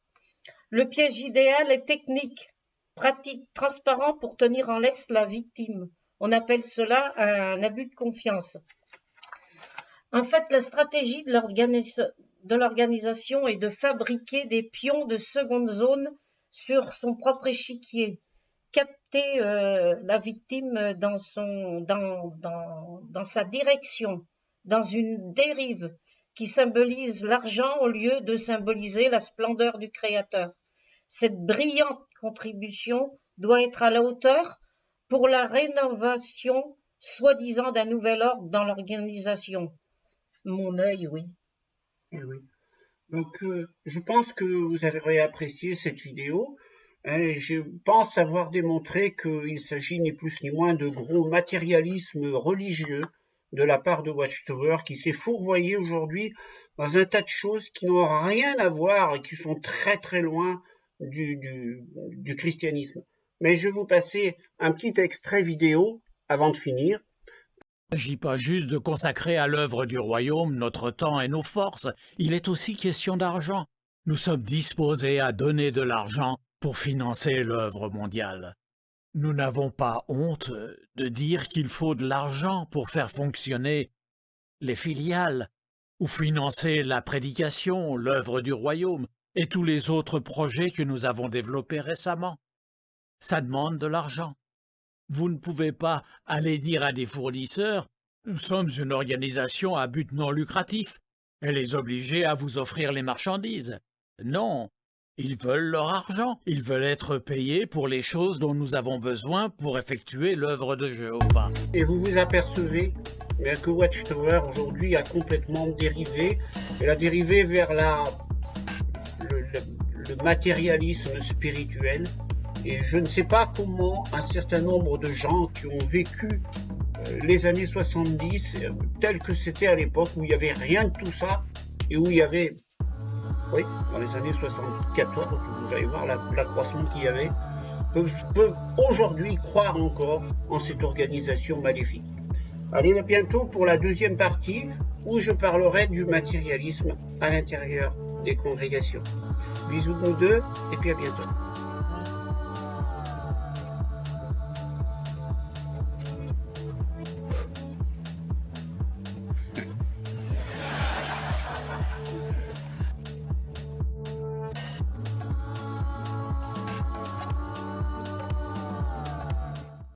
Le piège idéal est technique, pratique, transparent pour tenir en laisse la victime. On appelle cela un abus de confiance. En fait, la stratégie de l'organisation est de fabriquer des pions de seconde zone sur son propre échiquier, capter la victime dans sa direction, dans une dérive qui symbolise l'argent au lieu de symboliser la splendeur du Créateur. Cette brillante contribution doit être à la hauteur pour la rénovation soi-disant d'un nouvel ordre dans l'organisation. Mon œil, oui. Eh oui. Donc, je pense que vous avez apprécié cette vidéo. Je pense avoir démontré qu'il s'agit ni plus ni moins de gros matérialisme religieux de la part de Watchtower qui s'est fourvoyé aujourd'hui dans un tas de choses qui n'ont rien à voir et qui sont très très loin du christianisme. Mais je vais vous passer un petit extrait vidéo avant de finir. Il ne s'agit pas juste de consacrer à l'œuvre du royaume notre temps et nos forces, il est aussi question d'argent. Nous sommes disposés à donner de l'argent pour financer l'œuvre mondiale. Nous n'avons pas honte de dire qu'il faut de l'argent pour faire fonctionner les filiales, ou financer la prédication, l'œuvre du royaume et tous les autres projets que nous avons développés récemment. Ça demande de l'argent. Vous ne pouvez pas aller dire à des fournisseurs « Nous sommes une organisation à but non lucratif » et les obliger à vous offrir les marchandises. Non, ils veulent leur argent. Ils veulent être payés pour les choses dont nous avons besoin pour effectuer l'œuvre de Jéhovah. Et vous vous apercevez que Watchtower aujourd'hui a complètement dérivé. Elle a dérivé vers le matérialisme spirituel. Et je ne sais pas comment un certain nombre de gens qui ont vécu les années 70, telles que c'était à l'époque, où il n'y avait rien de tout ça, et où il y avait, oui, dans les années 74, vous allez voir l'accroissement qu'il y avait, peuvent aujourd'hui croire encore en cette organisation maléfique. Allez, à bientôt pour la deuxième partie, où je parlerai du matérialisme à l'intérieur des congrégations. Bisous de nous deux, et puis à bientôt.